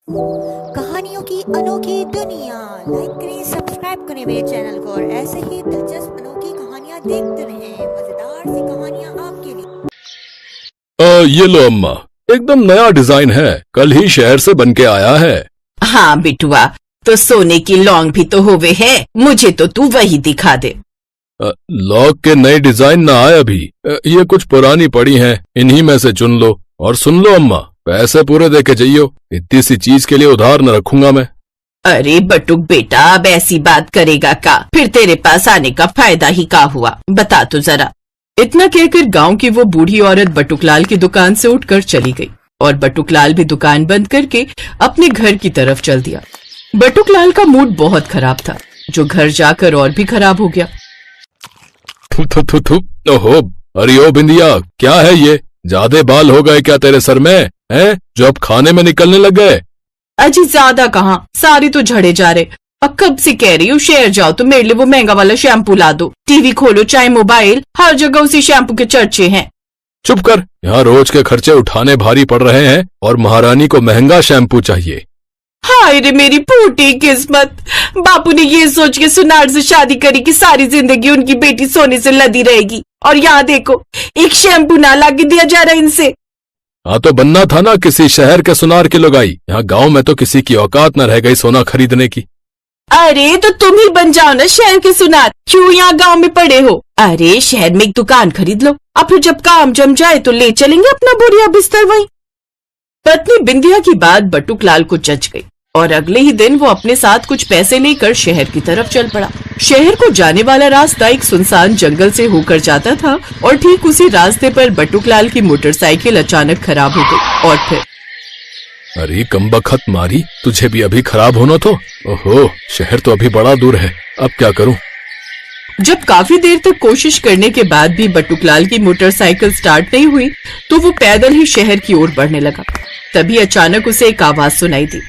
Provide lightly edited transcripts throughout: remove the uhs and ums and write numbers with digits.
कहानियों की अनोखी दुनिया। लाइक करें, सब्सक्राइब करें मेरे चैनल को और ऐसे ही दिलचस्प अनोखी कहानियाँ देखते रहें। मजेदार सी कहानियाँ आपके लिए। ये लो अम्मा, एकदम नया डिजाइन है, कल ही शहर से बन के आया है। हाँ बिटुआ, तो सोने की लौंग भी तो होवे है, मुझे तो तू वही दिखा दे। लॉक के नए डिजाइन ना आए अभी, ये कुछ पुरानी पड़ी हैं, इन्हीं में से चुन लो। और सुन लो अम्मा, पैसे पूरे दे के जाइयो, इतनी सी चीज के लिए उधार न रखूंगा मैं। अरे बटुक बेटा, अब ऐसी बात करेगा का? फिर तेरे पास आने का फायदा ही का हुआ, बता तो जरा। इतना कहकर गांव की वो बूढ़ी औरत बटुकलाल की दुकान से उठकर चली गई और बटुकलाल भी दुकान बंद करके अपने घर की तरफ चल दिया। बटुकलाल का मूड बहुत खराब था, जो घर जाकर और भी खराब हो गया। थु थु थु थु, ओहो, अरे ओ बिंदिया, क्या है ये? ज्यादा बाल हो गए क्या तेरे सर में, हैं, जो अब खाने में निकलने लग गए? अजी ज्यादा कहाँ, सारी तो झड़े जा रहे। अब कब से कह रही हूँ शहर जाओ तो मेरे लिए वो महंगा वाला शैम्पू ला दो। टीवी खोलो चाहे मोबाइल, हर जगह उसी शैम्पू के चर्चे हैं। चुप कर, यहाँ रोज के खर्चे उठाने भारी पड़ रहे हैं और महारानी को महंगा शैम्पू चाहिए। हाय रे मेरी फूटी किस्मत, बापू ने ये सोच के सुनार से शादी करी कि सारी जिंदगी उनकी बेटी सोने से लदी रहेगी, और यहाँ देखो एक शैम्पू ना ला के दिया जा रहा इनसे। हाँ तो बनना था ना किसी शहर के सुनार की लुगाई, यहाँ गांव में तो किसी की औकात न रह गई सोना खरीदने की। अरे तो तुम ही बन जाओ ना शहर के सुनार, क्यों यहाँ गांव में पड़े हो? अरे शहर में एक दुकान खरीद लो, और फिर जब काम जम जाए तो ले चलेंगे अपना बोरिया बिस्तर वहीं। पत्नी बिंदिया की बात बटुकलाल को जच गई और अगले ही दिन वो अपने साथ कुछ पैसे लेकर शहर की तरफ चल पड़ा। शहर को जाने वाला रास्ता एक सुनसान जंगल से होकर जाता था और ठीक उसी रास्ते पर बटुकलाल की मोटरसाइकिल अचानक खराब हो गई और फिर अरे कमबख्त मारी, तुझे भी अभी खराब होना तो? ओहो, शहर तो अभी बड़ा दूर है, अब क्या करूं? जब काफी देर तक कोशिश करने के बाद भी बटुकलाल की मोटरसाइकिल स्टार्ट नहीं हुई तो वो पैदल ही शहर की ओर बढ़ने लगा। तभी अचानक उसे एक आवाज सुनाई दी।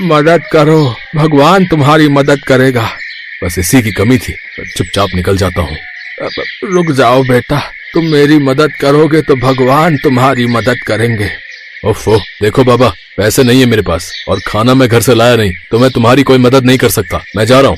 मदद करो, भगवान तुम्हारी मदद करेगा। बस इसी की कमी थी, चुपचाप निकल जाता हूँ। रुक जाओ बेटा, तुम मेरी मदद करोगे तो भगवान तुम्हारी मदद करेंगे। ओफो, देखो बाबा, पैसे नहीं है मेरे पास और खाना मैं घर से लाया नहीं, तो मैं तुम्हारी कोई मदद नहीं कर सकता, मैं जा रहा हूँ।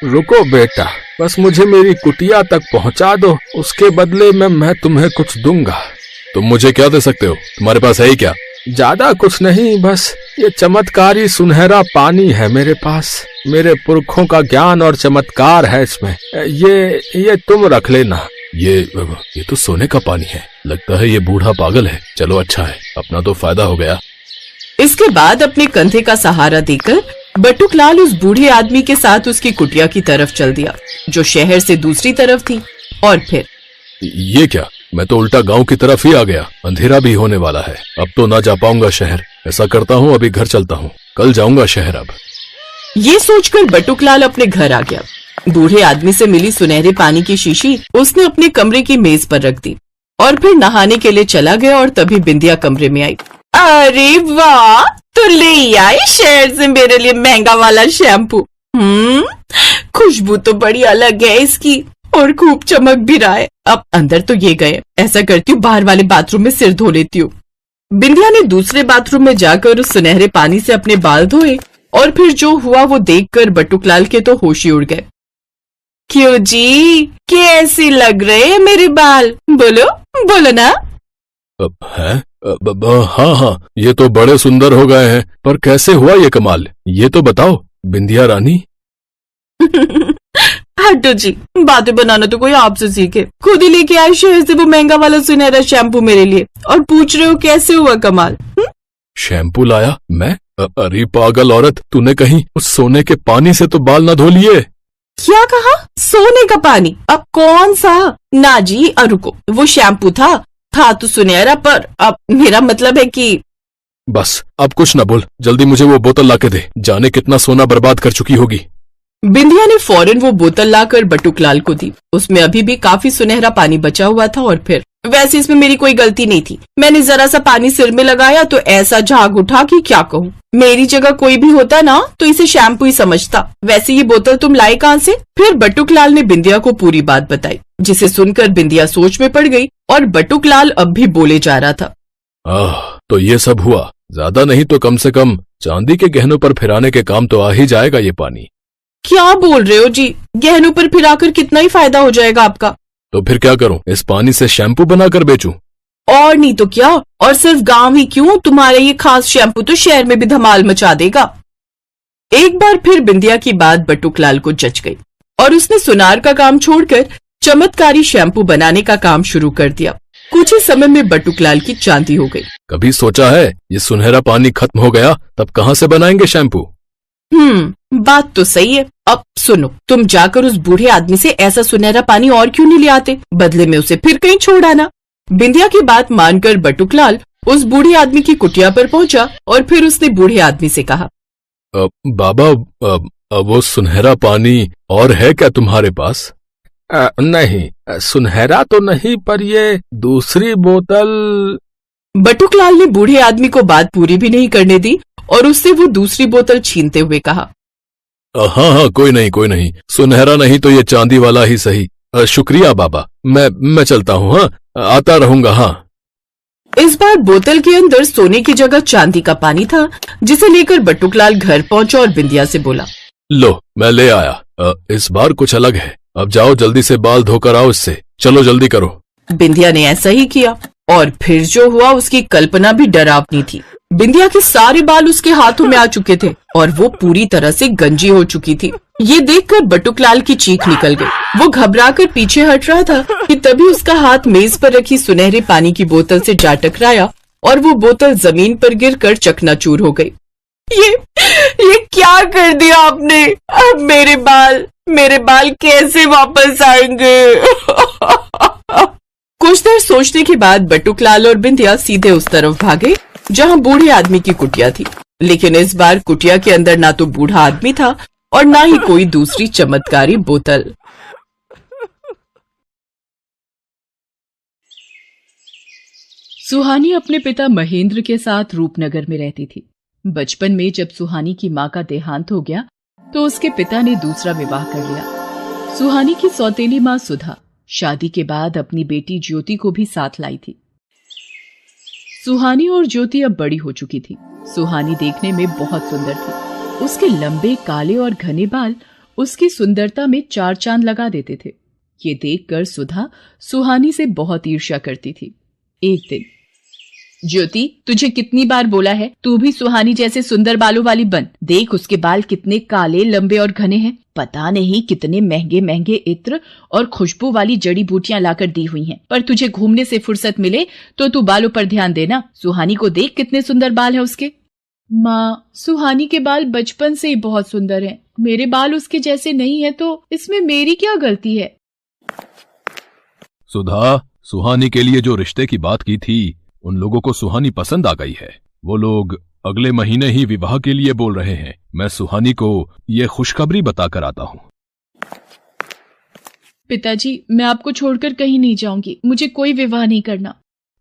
रुको बेटा, बस मुझे मेरी कुटिया तक पहुँचा दो, उसके बदले में मैं तुम्हें कुछ दूंगा। तुम मुझे क्या दे सकते हो? तुम्हारे पास है ही क्या? ज्यादा कुछ नहीं, बस ये चमत्कारी सुनहरा पानी है मेरे पास। मेरे पुरखों का ज्ञान और चमत्कार है इसमें। ये तुम रख लेना। ये तो सोने का पानी है, लगता है ये बूढ़ा पागल है। चलो अच्छा है, अपना तो फायदा हो गया। इसके बाद अपने कंधे का सहारा देकर बटुकलाल उस बूढ़े आदमी के साथ उसकी कुटिया की तरफ चल दिया, जो शहर से दूसरी तरफ थी। और फिर ये क्या, मैं तो उल्टा गांव की तरफ ही आ गया। अंधेरा भी होने वाला है, अब तो ना जा पाऊंगा शहर। ऐसा करता हूँ, अभी घर चलता हूँ, कल जाऊंगा शहर। अब ये सोचकर बटुकलाल अपने घर आ गया। बूढ़े आदमी से मिली सुनहरे पानी की शीशी उसने अपने कमरे की मेज पर रख दी और फिर नहाने के लिए चला गया। और तभी बिंदिया कमरे में आई। अरे वाह, तो ले आई शहर से मेरे लिए महंगा वाला शैम्पू। खुशबू तो बड़ी अलग है इसकी और खूब चमक भी रहा है। अब अंदर तो ये गए, ऐसा करती हूँ बाहर वाले बाथरूम में सिर धो लेती हूँ। बिंदिया ने दूसरे बाथरूम में जाकर उस सुनहरे पानी से अपने बाल धोए और फिर जो हुआ वो देखकर बटुकलाल के तो होश ही उड़ गए। क्यों जी, कैसी लग रहे हैं मेरे बाल? बोलो बोलो ना। है? हाँ, ये तो बड़े सुंदर हो गए हैं, पर कैसे हुआ ये कमाल, ये तो बताओ बिंदिया रानी। हटो जी, बातें बनाना तो कोई आपसे सीखे। खुद ही लेके आए शहर से वो महंगा वाला सुनहरा शैम्पू मेरे लिए और पूछ रहे हो कैसे हुआ कमाल। शैम्पू लाया मैं? अरे पागल औरत, तूने कहीं उस सोने के पानी से तो बाल ना धो लिए? क्या कहा? सोने का पानी? अब कौन सा? ना जी, रुको, वो शैम्पू था तो सुनहरा, पर अब मेरा मतलब है कि बस अब कुछ ना बोल, जल्दी मुझे वो बोतल लाके दे, जाने कितना सोना बर्बाद कर चुकी होगी। बिंदिया ने फौरन वो बोतल लाकर बटुकलाल को दी। उसमें अभी भी काफी सुनहरा पानी बचा हुआ था और फिर वैसे इसमें मेरी कोई गलती नहीं थी। मैंने जरा सा पानी सिर में लगाया तो ऐसा झाग उठा कि क्या कहूँ। मेरी जगह कोई भी होता ना तो इसे शैम्पू ही समझता। वैसे ये बोतल तुम लाए कहाँ से? फिर बटुकलाल ने बिंदिया को पूरी बात बताई, जिसे सुनकर बिंदिया सोच में पड़ गई और बटुकलाल अब भी बोले जा रहा था। तो ये सब हुआ, ज्यादा नहीं तो कम से कम चांदी के गहनों पर फिराने के काम तो आ ही जाएगा ये पानी। क्या बोल रहे हो जी? गहनों पर फिराकर कितना ही फायदा हो जाएगा आपका। तो फिर क्या करूं, इस पानी से शैम्पू बनाकर बेचूं? और नहीं तो क्या, और सिर्फ गांव ही क्यों, तुम्हारा ये खास शैम्पू तो शहर में भी धमाल मचा देगा। एक बार फिर बिंदिया की बात बटुकलाल को जच गई और उसने सुनार का काम छोड़कर चमत्कारी शैम्पू बनाने का काम शुरू कर दिया। कुछ ही समय में बटुकलाल की चांदी हो गई। कभी सोचा है ये सुनहरा पानी खत्म हो गया तब कहाँ से बनाएंगे शैम्पू? बात तो सही है। अब सुनो, तुम जाकर उस बूढ़े आदमी से ऐसा सुनहरा पानी और क्यों नहीं ले आते, बदले में उसे फिर कहीं छोड़ आना। बिंदिया की बात मानकर बटुकलाल उस बूढ़े आदमी की कुटिया पर पहुंचा और फिर उसने बूढ़े आदमी से कहा, बाबा, वो सुनहरा पानी और है क्या तुम्हारे पास? नहीं, सुनहरा तो नहीं, पर ये दूसरी बोतल। बटुकलाल ने बूढ़े आदमी को बात पूरी भी नहीं करने दी और उससे वो दूसरी बोतल छीनते हुए कहा, हाँ, कोई नहीं, सुनहरा नहीं तो ये चांदी वाला ही सही। शुक्रिया बाबा, मैं चलता हूँ। हाँ, आता रहूंगा। हाँ। इस बार बोतल के अंदर सोने की जगह चांदी का पानी था, जिसे लेकर बटुकलाल घर पहुंचा और बिंदिया से बोला, लो मैं ले आया। इस बार कुछ अलग है। अब जाओ जल्दी से बाल धोकर आओ इससे, चलो जल्दी करो। बिंदिया ने ऐसा ही किया और फिर जो हुआ उसकी कल्पना भी डरावनी थी। बिंदिया के सारे बाल उसके हाथों में आ चुके थे और वो पूरी तरह से गंजी हो चुकी थी। ये देखकर बटुकलाल की चीख निकल गई। वो घबराकर पीछे हट रहा था कि तभी उसका हाथ मेज पर रखी सुनहरे पानी की बोतल से जा टकराया और वो बोतल जमीन पर गिरकर चकनाचूर हो गई। ये क्या कर दिया आपने? अब मेरे बाल कैसे वापस आएंगे? कुछ देर सोचने के बाद बटुकलाल और बिंदिया सीधे उस तरफ भागे जहां बूढ़े आदमी की कुटिया थी। लेकिन इस बार कुटिया के अंदर ना तो बूढ़ा आदमी था और ना ही कोई दूसरी चमत्कारी बोतल। सुहानी अपने पिता महेंद्र के साथ रूपनगर में रहती थी। बचपन में जब सुहानी की मां का देहांत हो गया तो उसके पिता ने दूसरा विवाह कर लिया। सुहानी की सौतेली मां सुधा शादी के बाद अपनी बेटी ज्योति को भी साथ लाई थी। सुहानी और ज्योति अब बड़ी हो चुकी थी। सुहानी देखने में बहुत सुंदर थी। उसके लंबे काले और घने बाल उसकी सुंदरता में चार चांद लगा देते थे। ये देखकर सुधा सुहानी से बहुत ईर्ष्या करती थी। एक दिन, ज्योति, तुझे कितनी बार बोला है तू भी सुहानी जैसे सुंदर बालों वाली बन। देख उसके बाल कितने काले, लंबे और घने हैं। पता नहीं कितने महंगे महंगे इत्र और खुशबू वाली जड़ी बूटियां लाकर दी हुई हैं। पर तुझे घूमने से फुर्सत मिले तो तू बालों पर ध्यान देना। सुहानी को देख कितने सुंदर बाल हैं उसके। माँ, सुहानी के बाल बचपन से ही बहुत सुंदर हैं। मेरे बाल उसके जैसे नहीं है तो इसमें मेरी क्या गलती है? सुधा, सुहानी के लिए जो रिश्ते की बात की थी उन लोगों को सुहानी पसंद आ गई है। वो लोग अगले महीने ही विवाह के लिए बोल रहे हैं। मैं सुहानी को ये खुशखबरी बताकर आता हूँ। पिताजी, मैं आपको छोड़कर कहीं नहीं जाऊंगी। मुझे कोई विवाह नहीं करना।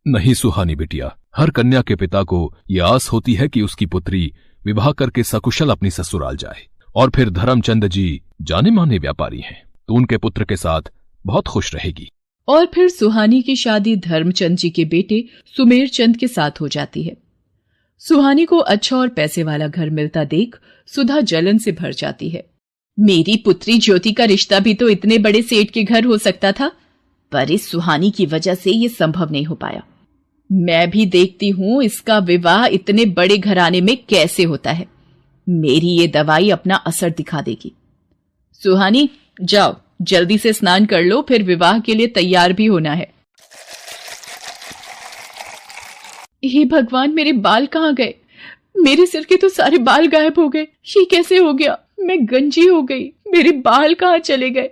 नहीं सुहानी बिटिया, हर कन्या के पिता को ये आस होती है कि उसकी पुत्री विवाह करके सकुशल अपनी ससुराल जाए। और फिर धर्मचंद जी जाने माने व्यापारी हैं, तो उनके पुत्र के साथ बहुत खुश रहेगी। और फिर सुहानी की शादी धर्मचंद जी के बेटे सुमेर चंद के साथ हो जाती है। सुहानी को अच्छा और पैसे वाला घर मिलता देख सुधा जलन से भर जाती है। मेरी पुत्री ज्योति का रिश्ता भी तो इतने बड़े सेठ के घर हो सकता था, पर इस सुहानी की वजह से ये संभव नहीं हो पाया। मैं भी देखती हूँ इसका विवाह इतने बड़े घराने में कैसे होता है। मेरी ये दवाई अपना असर दिखा देगी। सुहानी, जाओ जल्दी से स्नान कर लो, फिर विवाह के लिए तैयार भी होना है। हे भगवान, मेरे बाल कहाँ गए? मेरे सिर के तो सारे बाल गायब हो गए। ये कैसे हो गया? मैं गंजी हो गई। मेरे बाल कहाँ चले गए?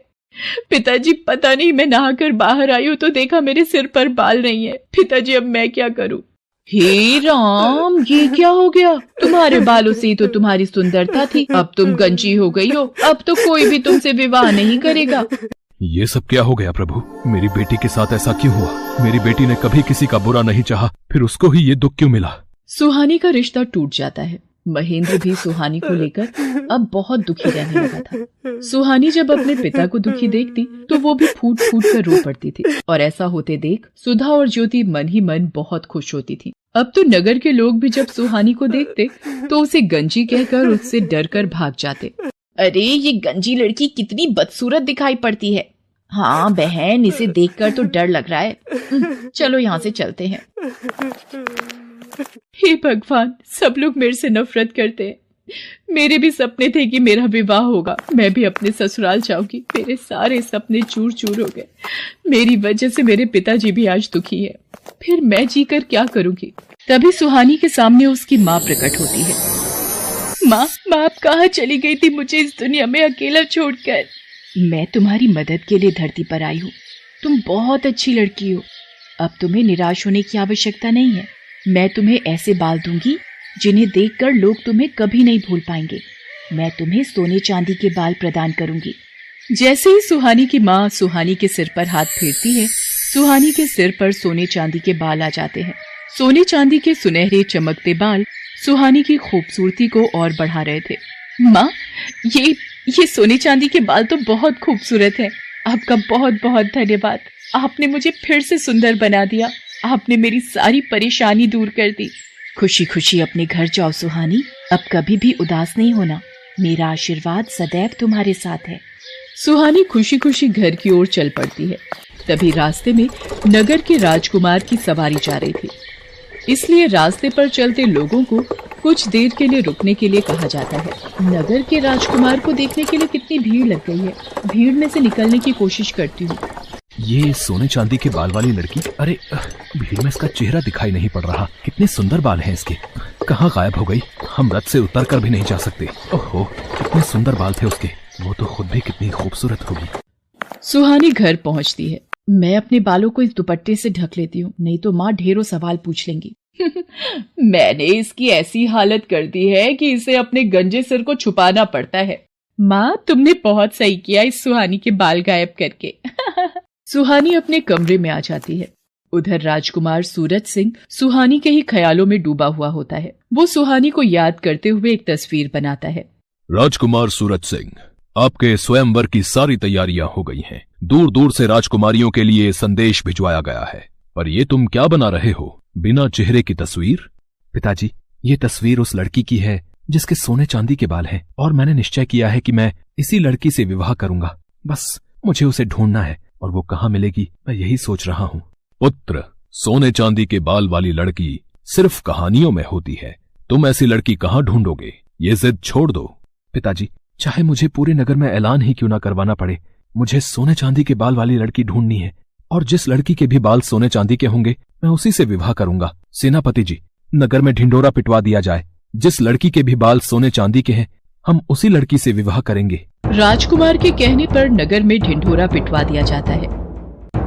पिताजी, पता नहीं, मैं नहाकर बाहर आई हूँ तो देखा मेरे सिर पर बाल नहीं है। पिताजी, अब मैं क्या करूँ? हे राम, ये क्या हो गया? तुम्हारे बालों से ही तो तुम्हारी सुंदरता थी, अब तुम गंजी हो गई हो। अब तो कोई भी तुमसे विवाह नहीं करेगा। ये सब क्या हो गया प्रभु? मेरी बेटी के साथ ऐसा क्यों हुआ? मेरी बेटी ने कभी किसी का बुरा नहीं चाहा, फिर उसको ही ये दुख क्यों मिला? सुहानी का रिश्ता टूट जाता है। महेंद्र भी सुहानी को लेकर अब बहुत दुखी रहने लगा था। सुहानी जब अपने पिता को दुखी देखती तो वो भी फूट फूट कर रो पड़ती थी, और ऐसा होते देख सुधा और ज्योति मन ही मन बहुत खुश होती थी। अब तो नगर के लोग भी जब सुहानी को देखते तो उसे गंजी कहकर उससे डर कर भाग जाते। अरे ये गंजी लड़की कितनी बदसूरत दिखाई पड़ती है। हाँ बहन, इसे देखकर तो डर लग रहा है। चलो यहाँ से चलते हैं। हे भगवान, सब लोग मेरे से नफरत करते हैं। मेरे भी सपने थे कि मेरा विवाह होगा, मैं भी अपने ससुराल जाऊंगी। मेरे सारे सपने चूर चूर हो गए। मेरी वजह से मेरे पिताजी भी आज दुखी है। फिर मैं जीकर क्या करूंगी। तभी सुहानी के सामने उसकी माँ प्रकट होती है। माँ, आप कहाँ चली गई थी मुझे इस दुनिया में अकेला छोड़कर? मैं तुम्हारी मदद के लिए धरती पर आई हूँ। तुम बहुत अच्छी लड़की हो। अब तुम्हें निराश होने की आवश्यकता नहीं है। मैं तुम्हें ऐसे बाल दूंगी जिन्हें देखकर लोग तुम्हें कभी नहीं भूल पाएंगे। मैं तुम्हें सोने चांदी के बाल प्रदान करूंगी। जैसे ही सुहानी की माँ सुहानी के सिर पर हाथ फेरती है, सुहानी के सिर पर सोने चांदी के बाल आ जाते हैं। सोने चांदी के सुनहरे चमकते बाल सुहानी की खूबसूरती को और बढ़ा रहे थे। माँ, ये सोने चांदी के बाल तो बहुत खूबसूरत है। आपका बहुत बहुत धन्यवाद। आपने मुझे फिर से सुंदर बना दिया। आपने मेरी सारी परेशानी दूर कर दी। खुशी खुशी अपने घर जाओ सुहानी। अब कभी भी उदास नहीं होना। मेरा आशीर्वाद सदैव तुम्हारे साथ है। सुहानी खुशी खुशी घर की ओर चल पड़ती है। तभी रास्ते में नगर के राजकुमार की सवारी जा रही थी, इसलिए रास्ते पर चलते लोगों को कुछ देर के लिए रुकने के लिए कहा जाता है। नगर के राजकुमार को देखने के लिए कितनी भीड़ लग गई है। भीड़ में से निकलने की कोशिश करती हूँ। ये सोने चांदी के बाल वाली लड़की, अरे भीड़ में इसका चेहरा दिखाई नहीं पड़ रहा। कितने सुंदर बाल हैं इसके। कहाँ गायब हो गई? हम रथ से उतर कर भी नहीं जा सकते। ओहो, कितने सुंदर बाल थे उसके। वो तो खुद भी कितनी खूबसूरत होगी। सुहानी घर पहुंचती है। मैं अपने बालों को इस दुपट्टे से ढक लेती हूँ, नहीं तो माँ ढेरों सवाल पूछ लेंगी। मैंने इसकी ऐसी हालत कर दी है कि इसे अपने गंजे सिर को छुपाना पड़ता है। माँ, तुमने बहुत सही किया इस सुहानी के बाल गायब करके। सुहानी अपने कमरे में आ जाती है। उधर राजकुमार सूरज सिंह सुहानी के ही ख्यालों में डूबा हुआ होता है। वो सुहानी को याद करते हुए एक तस्वीर बनाता है। राजकुमार सूरज सिंह, आपके स्वयंवर की सारी तैयारियां हो गई हैं। दूर दूर से राजकुमारियों के लिए संदेश भिजवाया गया है। पर ये तुम क्या बना रहे हो? बिना चेहरे की तस्वीर? पिताजी, ये तस्वीर उस लड़की की है जिसके सोने चांदी के बाल हैं, और मैंने निश्चय किया है कि मैं इसी लड़की से विवाह करूंगा। बस मुझे उसे ढूंढना है, और वो कहाँ मिलेगी मैं यही सोच रहा हूँ। पुत्र, सोने चांदी के बाल वाली लड़की सिर्फ कहानियों में होती है। तुम ऐसी लड़की कहाँ ढूंढोगे? ये जिद छोड़ दो। पिताजी, चाहे मुझे पूरे नगर में ऐलान ही क्यों ना करवाना पड़े, मुझे सोने चांदी के बाल वाली लड़की ढूंढनी है, और जिस लड़की के भी बाल सोने चांदी के होंगे मैं उसी से विवाह करूंगा। सेनापति जी, नगर में ढिंढोरा पिटवा दिया जाए। जिस लड़की के भी बाल सोने चांदी के हैं, हम उसी लड़की से विवाह करेंगे। राजकुमार के कहने पर नगर में ढिंढोरा पिटवा दिया जाता है।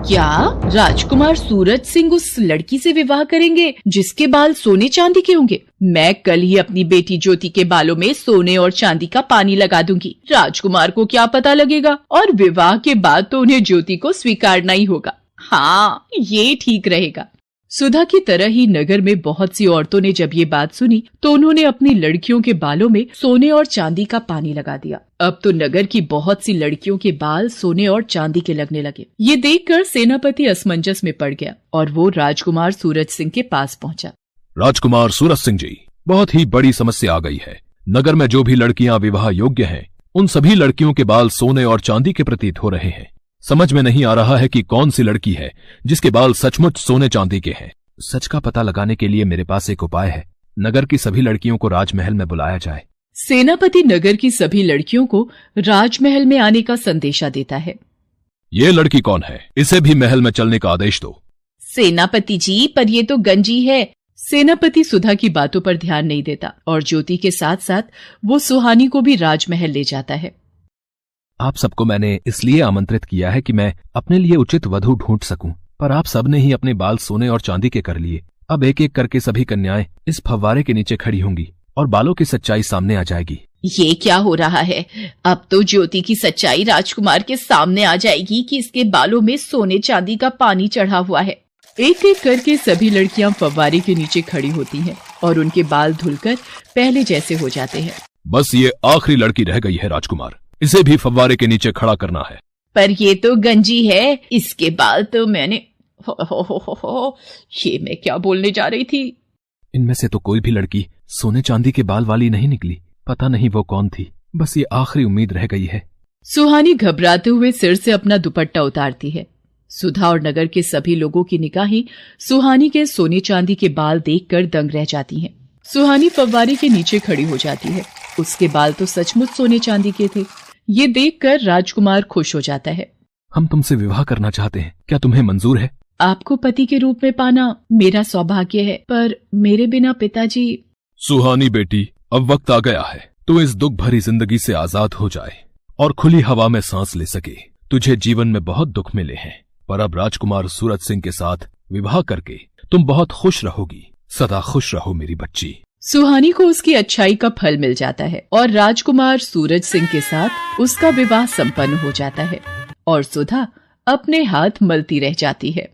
क्या राजकुमार सूरज सिंह उस लड़की से विवाह करेंगे जिसके बाल सोने चांदी के होंगे? मैं कल ही अपनी बेटी ज्योति के बालों में सोने और चांदी का पानी लगा दूंगी। राजकुमार को क्या पता लगेगा, और विवाह के बाद तो उन्हें ज्योति को स्वीकारना ही होगा। हाँ, ये ठीक रहेगा। सुधा की तरह ही नगर में बहुत सी औरतों ने जब ये बात सुनी तो उन्होंने अपनी लड़कियों के बालों में सोने और चांदी का पानी लगा दिया। अब तो नगर की बहुत सी लड़कियों के बाल सोने और चांदी के लगने लगे। ये देखकर सेनापति असमंजस में पड़ गया और वो राजकुमार सूरज सिंह के पास पहुंचा। राजकुमार सूरज सिंह जी, बहुत ही बड़ी समस्या आ गई है। नगर में जो भी लड़कियां विवाह योग्य हैं, उन सभी लड़कियों के बाल सोने और चांदी के प्रतीत हो रहे हैं। समझ में नहीं आ रहा है कि कौन सी लड़की है जिसके बाल सचमुच सोने चांदी के हैं। सच का पता लगाने के लिए मेरे पास एक उपाय है। नगर की सभी लड़कियों को राजमहल में बुलाया जाए। सेनापति नगर की सभी लड़कियों को राजमहल में आने का संदेशा देता है। ये लड़की कौन है? इसे भी महल में चलने का आदेश दो। सेनापति जी, पर ये तो गंजी है। सेनापति सुधा की बातों पर ध्यान नहीं देता और ज्योति के साथ साथ वो सुहानी को भी राजमहल ले जाता है। आप सबको मैंने इसलिए आमंत्रित किया है कि मैं अपने लिए उचित वधू ढूंढ सकूं, पर आप सबने ही अपने बाल सोने और चांदी के कर लिए। अब एक एक करके सभी कन्याएं इस फव्वारे के नीचे खड़ी होंगी और बालों की सच्चाई सामने आ जाएगी। ये क्या हो रहा है? अब तो ज्योति की सच्चाई राजकुमार के सामने आ जाएगी कि इसके बालों में सोने चांदी का पानी चढ़ा हुआ है। एक एक करके सभी लड़कियां फव्वारे के नीचे खड़ी होती हैं। और उनके बाल धुलकर पहले जैसे हो जाते हैं। बस ये आखिरी लड़की रह गई है राजकुमार, इसे भी फव्वारे के नीचे खड़ा करना है। पर ये तो गंजी है, इसके बाल तो मैंने हो, ये मैं क्या बोलने जा रही थी। इनमें से तो कोई भी लड़की सोने चांदी के बाल वाली नहीं निकली, पता नहीं वो कौन थी। बस ये आखिरी उम्मीद रह गई है। सुहानी घबराते हुए सिर से अपना दुपट्टा उतारती है। सुधा और नगर के सभी लोगों की निगाहें सुहानी के सोने चांदी के बाल देखकर दंग रह जाती हैं। सुहानी फव्वारे के नीचे खड़ी हो जाती है। उसके बाल तो सचमुच सोने चांदी के थे। ये देखकर राजकुमार खुश हो जाता है। हम तुमसे विवाह करना चाहते हैं, क्या तुम्हें मंजूर है? आपको पति के रूप में पाना मेरा सौभाग्य है, पर मेरे बिना पिताजी। सुहानी बेटी, अब वक्त आ गया है तू इस दुख भरी जिंदगी से आजाद हो जाए और खुली हवा में सांस ले सके। तुझे जीवन में बहुत दुख मिले हैं, पर अब राजकुमार सूरज सिंह के साथ विवाह करके तुम बहुत खुश रहोगी। सदा खुश रहो मेरी बच्ची। सुहानी को उसकी अच्छाई का फल मिल जाता है और राजकुमार सूरज सिंह के साथ उसका विवाह संपन्न हो जाता है और सुधा अपने हाथ मलती रह जाती है।